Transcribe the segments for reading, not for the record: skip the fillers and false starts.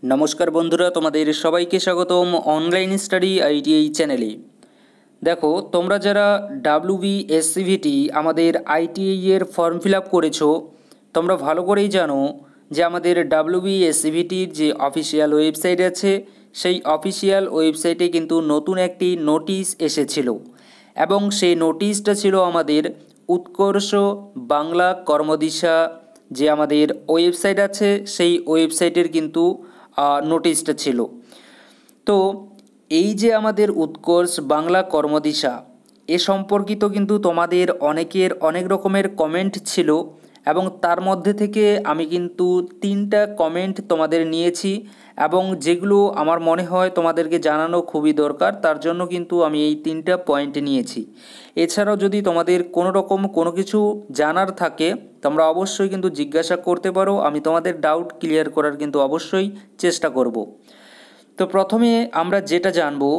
नमस्कार बंधुरा तुम्हारे सबाइके स्वागतम ऑनलाइन स्टाडी आईटीआई चैनेले। देखो তোমরা যারা WBSCVT আমাদের আইটিআই এর ফর্ম ফিল আপ করেছো তোমরা ভালো করেই জানো যে আমাদের WBSCVTর যে অফিসিয়াল ওয়েবসাইট আছে সেই অফিসিয়াল ওয়েবসাইটে কিন্তু নতুন একটি নোটিশ এসেছিল এবং সেই নোটিশটা ছিল আমাদের উৎকর্ষ বাংলা কর্মদিশা যে আমাদের ওয়েবসাইট আছে সেই ওয়েবসাইটের কিন্তু নোটিশটা ছিল। তো এই যে আমাদের উৎকর্ষ বাংলা কর্মদিশা এ সম্পর্কিত কিন্তু তোমাদের অনেকের অনেক রকমের কমেন্ট ছিল এবং তার মধ্যে থেকে আমি কিন্তু 3টা কমেন্ট তোমাদের নিয়েছি এবং যেগুলো আমার মনে হয় তোমাদেরকে জানানো খুবই দরকার, তার জন্য কিন্তু আমি এই 3টা পয়েন্ট নিয়েছি। এছাড়াও যদি তোমাদের কোনো রকম কোনো কিছু জানার থাকে তোমরা অবশ্যই কিন্তু জিজ্ঞাসা করতে পারো, আমি তোমাদের ডাউট ক্লিয়ার করার কিন্তু অবশ্যই চেষ্টা করব। তো প্রথমে আমরা যেটা জানবো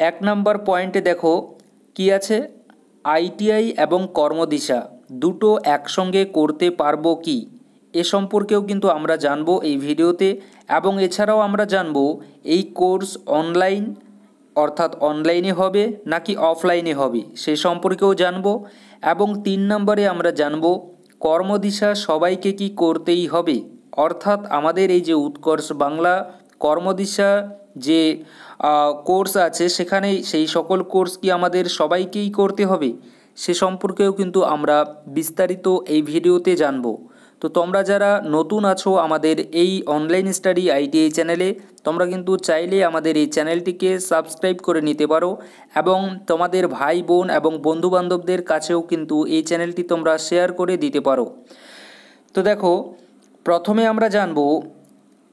1 নম্বর পয়েন্টে দেখো কি আছে, আইটিআই এবং কর্মদিশা দুটো একসঙ্গে করতে পারবো কি এ সম্পর্কেও কিন্তু আমরা জানবো এই ভিডিওতে। এবং এছাড়াও আমরা জানবো এই কোর্স অনলাইন অর্থাৎ অনলাইনে হবে নাকি অফলাইনে হবে সে সম্পর্কেও জানবো। এবং 3 নম্বরে আমরা জানবো কর্মদিশা সবাইকে কি করতেই হবে, অর্থাৎ আমাদের এই যে উৎকর্ষ বাংলা কর্মদিশা যে কোর্স আছে সেখানে সেই সকল কোর্স কি আমাদের সবাইকেই করতে হবে সে সম্পর্কেও কিন্তু আমরা বিস্তারিত এই ভিডিওতে জানব। তো তোমরা যারা নতুন আছো আমাদের এই অনলাইন স্টাডি আইটিআই চ্যানেলে তোমরা কিন্তু চাইলে আমাদের এই চ্যানেলটিকে সাবস্ক্রাইব করে নিতে পারো এবং তোমাদের ভাই বোন এবং বন্ধুবান্ধবদের কাছেও কিন্তু এই চ্যানেলটি তোমরা শেয়ার করে দিতে পারো। তো দেখো প্রথমে আমরা জানবো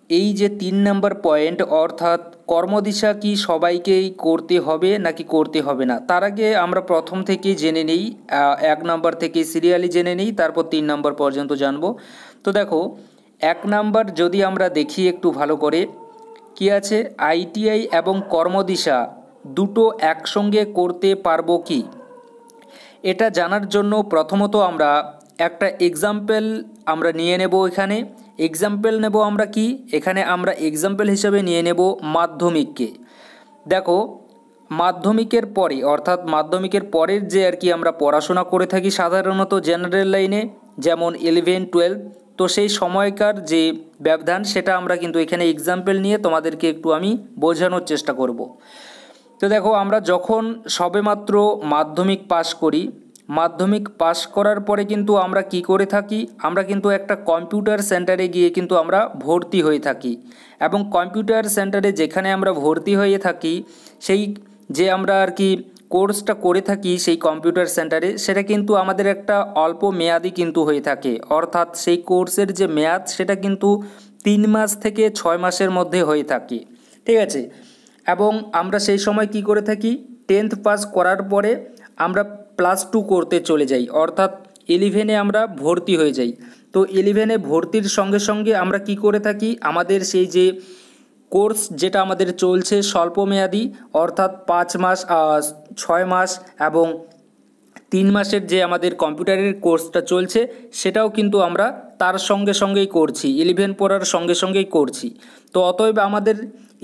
এই যে 3 নম্বর পয়েন্ট অর্থাৎ কর্মদিশা কি সবাইকেই করতে হবে নাকি করতে হবে না। তার আগে আমরা প্রথম থেকে জেনে নেই 1 নম্বর থেকে সিরিয়ালি জেনে নেই, তারপর 3 নম্বর পর্যন্ত জানব। তো দেখো 1 নম্বর যদি আমরা দেখি একটু ভালো করে কি আছে, আইটিআই এবং কর্মদিশা দুটো একসঙ্গে করতে পারবো কি, এটা জানার জন্য প্রথমত আমরা একটা এক্সাম্পল আমরা নিয়ে নেব। এখানে এক্সাম্পল নেব আমরা কি, এখানে আমরা এক্সাম্পল হিসেবে নিয়ে নেব মাধ্যমিককে। দেখো মাধ্যমিকের পরে অর্থাৎ মাধ্যমিকের পরের যে আর কি আমরা পড়াশোনা করে থাকি সাধারণত জেনারেল লাইনে যেমন 11, 12, তো সেই সময়কার যে ব্যবধান সেটা আমরা কিন্তু এখানে এক্সাম্পল নিয়ে তোমাদেরকে একটু আমি বোঝানোর চেষ্টা করব। তো দেখো আমরা যখন সবেমাত্র মাধ্যমিক পাশ করি, মাধ্যমিক পাশ করার পরে কিন্তু আমরা কি করে থাকি, আমরা কিন্তু একটা কম্পিউটার সেন্টারে গিয়ে কিন্তু আমরা ভর্তি হয়ে থাকি এবং কম্পিউটার সেন্টারে যেখানে আমরা ভর্তি হয়ে থাকি সেই যে আমরা আর কি কোর্সটা করে থাকি সেই কম্পিউটার সেন্টারে সেটা কিন্তু আমাদের একটা অল্প মেয়াদি কিন্তু হয়ে থাকে, অর্থাৎ সেই কোর্সের যে মেয়াদ সেটা কিন্তু 3 মাস থেকে 6 মাসের মধ্যে হয়ে থাকে, ঠিক আছে। এবং আমরা সেই সময় কি করে থাকি 10th পাস করার পরে আমরা +2 করতে চলে যাই, অর্থাৎ 11-এ আমরা ভর্তি হয়ে যাই। তো 11-এ ভর্তির সঙ্গে সঙ্গে আমরা কি করে থাকি আমাদের সেই যে কোর্স যেটা আমাদের চলছে স্বল্পমেয়াদী অর্থাৎ 5 মাস 6 মাস এবং 3 মাসের যে আমাদের কম্পিউটারের কোর্সটা চলছে সেটাও কিন্তু আমরা তার সঙ্গে সঙ্গেই করছি, 11 পড়ার সঙ্গে সঙ্গেই করছি। তো অতএব আমাদের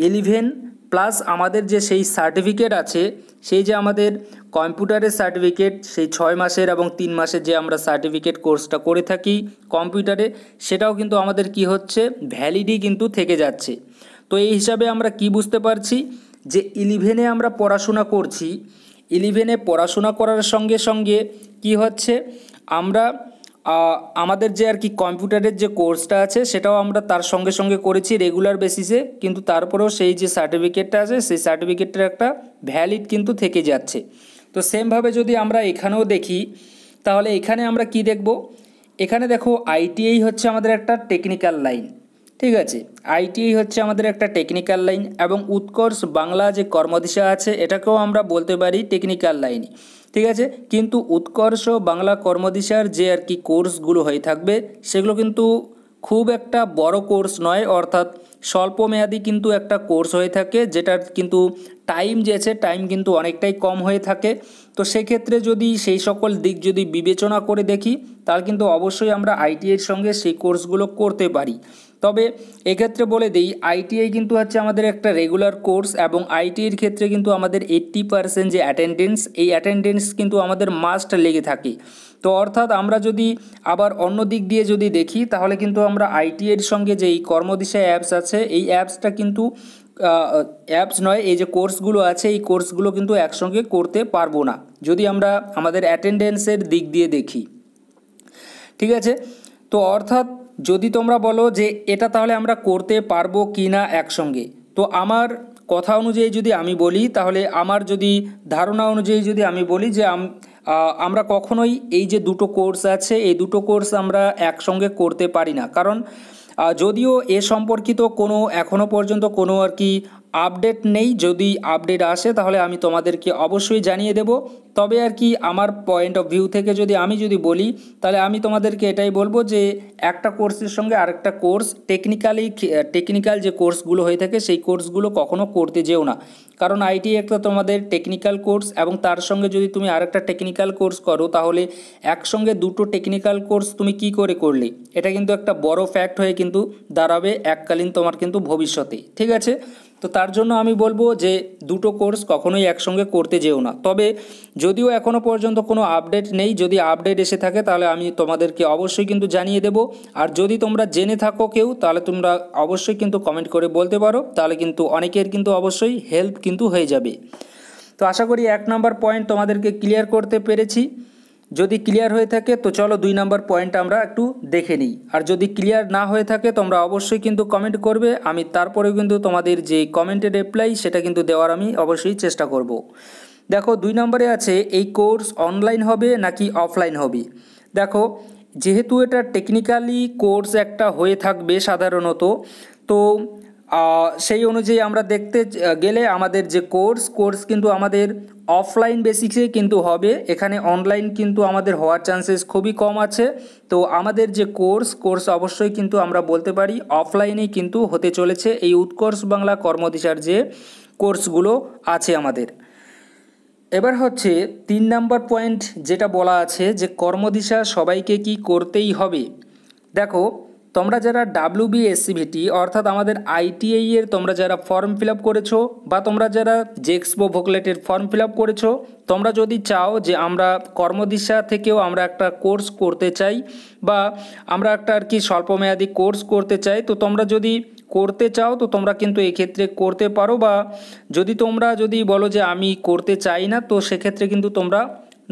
11 প্লাস আমাদের যে সেই সার্টিফিকেট আছে সেই যে আমাদের কম্পিউটারের সার্টিফিকেট সেই 6 মাসের এবং 3 মাসের যে আমরা সার্টিফিকেট কোর্সটা করে থাকি কম্পিউটারে সেটাও কিন্তু আমাদের কি হচ্ছে ভ্যালিডি কিন্তু থেকে যাচ্ছে। তো এই হিসাবে আমরা কি বুঝতে পারছি যে 11-এ আমরা পড়াশোনা করছি, 11-এ পড়াশোনা করার সঙ্গে সঙ্গে কি হচ্ছে আমরা আমাদের যে আর কি কম্পিউটারের যে কোর্সটা আছে সেটাও আমরা তার সঙ্গে সঙ্গে করেছি রেগুলার বেসিসে, কিন্তু তারপরেও সেই যে সার্টিফিকেটটা আছে সেই সার্টিফিকেটটার একটা ভ্যালিড কিন্তু থেকে যাচ্ছে। তো সেমভাবে যদি আমরা এখানেও দেখি তাহলে এখানে আমরা কি দেখব, এখানে দেখো আইটিআই হচ্ছে আমাদের একটা টেকনিক্যাল লাইন, ঠিক আছে। আইটিআই হচ্ছে আমাদের একটা টেকনিক্যাল লাইন এবং উৎকর্ষ বাংলা যে কর্মদিশা আছে এটাকেও আমরা বলতে পারি টেকনিক্যাল লাইন, ঠিক আছে। কিন্তু উৎকর্ষ বাংলা কর্মদিশার যে আর কি কোর্সগুলো হয়ে থাকবে সেগুলো কিন্তু খুব একটা বড় কোর্স নয়, অর্থাৎ স্বল্পমেয়াদী কিন্তু একটা কোর্স হয়ে থাকে যেটার কিন্তু টাইম যে আছে টাইম কিন্তু অনেকটাই কম হয়ে থাকে। তো সেক্ষেত্রে যদি সেই সকল দিক যদি বিবেচনা করে দেখি তাহলে কিন্তু অবশ্যই আমরা আইটিআইয়ের সঙ্গে সেই কোর্সগুলো করতে পারি। তো তবে এক্ষেত্রে বলে দিই আইটিআই কিন্তু হচ্ছে আমাদের একটা রেগুলার কোর্স এবং আইটিআইয়ের ক্ষেত্রে কিন্তু আমাদের 80% যে অ্যাটেন্ডেন্স, এই অ্যাটেন্ডেন্স কিন্তু আমাদের মাস্ট লেগে থাকে। তো অর্থাৎ আমরা যদি আবার অন্য দিক দিয়ে যদি দেখি তাহলে কিন্তু আমরা আইটিআইয়ের সঙ্গে যে এই কর্মদিশা অ্যাপস আছে এই অ্যাপসটা কিন্তু অ্যাপস নয়, এই যে কোর্সগুলো আছে এই কোর্সগুলো কিন্তু একসঙ্গে করতে পারবো না যদি আমরা আমাদের অ্যাটেন্ডেন্সের দিক দিয়ে দেখি। ঠিক আছে, তো অর্থাৎ যদি তোমরা বলো যে এটা তাহলে আমরা করতে পারবো কি না একসঙ্গে, তো আমার কথা অনুযায়ী যদি আমি বলি তাহলে আমার যদি ধারণা অনুযায়ী যদি আমি বলি যে আমরা কখনোই এই যে দুটো কোর্স আছে এই দুটো কোর্স আমরা একসঙ্গে করতে পারি না। কারণ যদিও এ সম্পর্কিত কোনো এখনও পর্যন্ত কোনো আর কি আপডেট নেই, যদি আপডেট আসে তাহলে আমি তোমাদেরকে অবশ্যই জানিয়ে দেব। তবে আর কি আমার পয়েন্ট অফ ভিউ থেকে যদি আমি বলি তাহলে আমি তোমাদেরকে এটাই বলবো যে একটা কোর্সের সঙ্গে আরেকটা কোর্স টেকনিক্যাল যে কোর্সগুলো হয়ে থাকে সেই কোর্সগুলো কখনো করতে যেও না। কারণ আইটি একটা তোমাদের টেকনিক্যাল কোর্স এবং তার সঙ্গে যদি তুমি আরেকটা টেকনিক্যাল কোর্স করো তাহলে একসঙ্গে দুটো টেকনিক্যাল কোর্স তুমি কি করে করলে, এটা কিন্তু একটা বড় ফ্যাক্ট হয়ে কিন্তু দাঁড়াবে এককালীন তোমার কিন্তু ভবিষ্যতে। ঠিক আছে, তো তার জন্য আমি বলবো যে দুটো কোর্স কখনোই একসঙ্গে করতে যেও না। তবে যদিও এখনও পর্যন্ত কোনো আপডেট নেই, যদি আপডেট এসে থাকে তাহলে আমি তোমাদেরকে অবশ্যই কিন্তু জানিয়ে দেব। আর যদি তোমরা জেনে থাকো কেউ তাহলে তোমরা অবশ্যই কিন্তু কমেন্ট করে বলতে পারো, তাহলে কিন্তু অনেকের কিন্তু অবশ্যই হেল্প কিন্তু হয়ে যাবে। তো আশা করি 1 নম্বর পয়েন্ট তোমাদেরকে ক্লিয়ার করতে পেরেছি। যদি ক্লিয়ার হয়ে থাকে তো চলো 2 নম্বর পয়েন্ট আমরা একটু দেখে নিই। আর যদি ক্লিয়ার না হয়ে থাকে তোমরা অবশ্যই কিন্তু কমেন্ট করবে, আমি তারপরেও কিন্তু তোমাদের যে কমেন্টের রিপ্লাই সেটা কিন্তু দেওয়ার আমি অবশ্যই চেষ্টা করব। দেখো 2 নম্বরে আছে এই কোর্স অনলাইন হবে নাকি অফলাইন হবে। দেখো যেহেতু এটা টেকনিক্যালি কোর্স একটা হয়ে থাকবে সাধারণত, তো সেই অনুযায়ী আমরা দেখতে গেলে আমাদের যে কোর্স কিন্তু আমাদের অফলাইন বেসিসে কিন্তু হবে, এখানে অনলাইন কিন্তু আমাদের হওয়ার চান্সেস খুবই কম আছে। তো আমাদের যে কোর্স অবশ্যই কিন্তু আমরা বলতে পারি অফলাইনেই কিন্তু হতে চলেছে এই উৎকর্ষ বাংলা কর্মদিশার যে কোর্সগুলো আছে আমাদের। এবার হচ্ছে 3 নম্বর পয়েন্ট যেটা বলা আছে যে কর্মদিশা সবাইকে কি করতেই হবে। দেখো তোমরা যারা WBSCVT অর্থাৎ আমাদের ITI এর তোমরা যারা ফর্ম ফিল আপ করেছো বা তোমরা যারা জেক্সপো ভোকলেটের ফর্ম ফিল আপ করেছো, তোমরা যদি চাও যে আমরা কর্মদিশা থেকেও আমরা একটা কোর্স করতে চাই বা আমরা একটা আর কি স্বল্পমেয়াদী কোর্স করতে চাই, তো তোমরা যদি করতে চাও তো তোমরা কিন্তু এক্ষেত্রে করতে পারো, বা যদি তোমরা যদি বলো যে আমি করতে চাই না তো সেক্ষেত্রে কিন্তু তোমরা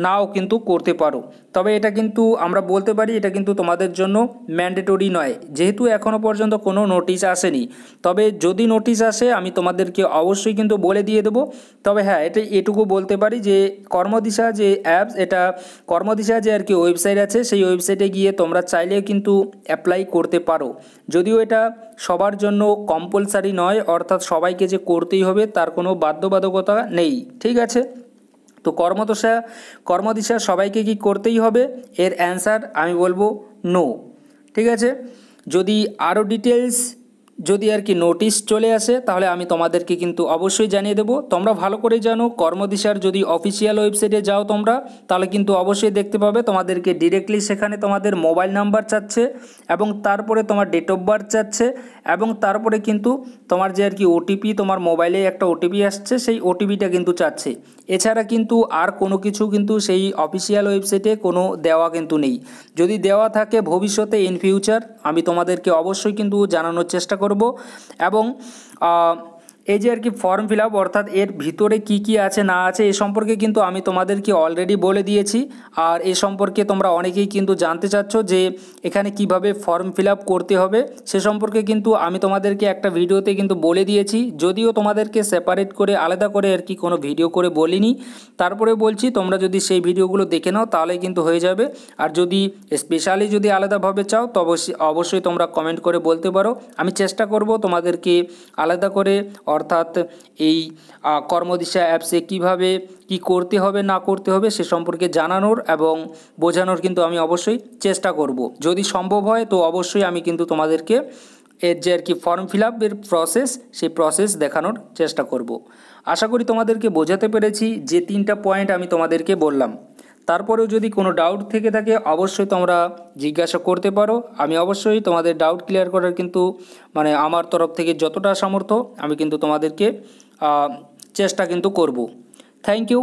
নাও কিন্তু করতে পারো। তবে এটা কিন্তু আমরা বলতে পারি এটা কিন্তু তোমাদের জন্য ম্যান্ডেটরি নয়, যেহেতু এখনও পর্যন্ত কোনো নোটিশ আসেনি। তবে যদি নোটিশ আসে আমি তোমাদেরকে অবশ্যই কিন্তু বলে দিয়ে দেবো। তবে হ্যাঁ এটুকু বলতে পারি যে কর্মদিশা যে অ্যাপস, এটা কর্মদিশা যে আর কি ওয়েবসাইট আছে সেই ওয়েবসাইটে গিয়ে তোমরা চাইলেও কিন্তু অ্যাপ্লাই করতে পারো। যদিও এটা সবার জন্য কম্পালসারি নয়, অর্থাৎ সবাইকে যে করতেই হবে তার কোনো বাধ্যবাধকতা নেই। ঠিক আছে, তো কর্মদিশা সবাইকে কি করতেই হবে, এর অ্যান্সার আমি বলবো নো। ঠিক আছে, যদি আরও ডিটেলস যদি আর কি নোটিশ চলে আসে তাহলে আমি তোমাদেরকে কিন্তু অবশ্যই জানিয়ে দেবো। তোমরা ভালো করে জানো কর্মদিশার যদি অফিসিয়াল ওয়েবসাইটে যাও তোমরা তাহলে কিন্তু অবশ্যই দেখতে পাবে তোমাদেরকে ডিরেক্টলি সেখানে তোমাদের মোবাইল নাম্বার চাচ্ছে এবং তারপরে তোমার ডেট অফ বার্থ চাচ্ছে এবং তারপরে কিন্তু তোমার যে আর কি ওটিপি, তোমার মোবাইলে একটা ওটিপি আসছে সেই ওটিপিটা কিন্তু চাচ্ছে। এছাড়া কিন্তু আর কোনো কিছু কিন্তু সেই অফিসিয়াল ওয়েবসাইটে কোনো দেওয়া কিন্তু নেই। যদি দেওয়া থাকে ভবিষ্যতে ইন ফিউচার আমি তোমাদেরকে অবশ্যই কিন্তু জানানোর চেষ্টা করব। এবং এই যে আর কি ফর্ম ফিল আপ অর্থাৎ এর ভিতরে কি কি আছে না আছে এ সম্পর্কে কিন্তু আমি তোমাদেরকে অলরেডি বলে দিয়েছি। আর এ সম্পর্কে তোমরা অনেকেই কিন্তু জানতে চাচ্ছ যে এখানে কিভাবে ফর্ম ফিল আপ করতে হবে, সে সম্পর্কে কিন্তু আমি তোমাদেরকে একটা ভিডিওতে কিন্তু বলে দিয়েছি। যদিও তোমাদেরকে সেপারেট করে আলাদা করে আর কি কোনো ভিডিও করে বলিনি, তারপরে বলছি তোমরা যদি সেই ভিডিওগুলো দেখে নাও তাহলে কিন্তু হয়ে যাবে। আর যদি স্পেশালি যদি আলাদাভাবে চাও তো অবশ্যই তোমরা কমেন্ট করে বলতে পারো, আমি চেষ্টা করব তোমাদেরকে আলাদা করে অর্থাৎ এই কর্মদিশা অ্যাপসে কিভাবে কি করতে হবে না করতে হবে সে সম্পর্কে জানানোর এবং বোঝানোর কিন্তু আমি অবশ্যই চেষ্টা করব। যদি সম্ভব হয় তো অবশ্যই আমি কিন্তু তোমাদেরকে এর যে আর কি ফর্ম ফিল আপের প্রসেস সেই প্রসেস দেখানোর চেষ্টা করব। আশা করি তোমাদেরকে বোঝাতে পেরেছি যে 3টা পয়েন্ট আমি তোমাদেরকে বললাম। তারপরেও যদি কোনো ডাউট থেকে থাকে অবশ্যই তোমরা জিজ্ঞাসা করতে পারো। আমি অবশ্যই তোমাদের ডাউট ক্লিয়ার করার কিন্তু মানে আমার তরফ থেকে যতটা সামর্থ্য আমি কিন্তু তোমাদেরকে চেষ্টা কিন্তু করব। Thank you.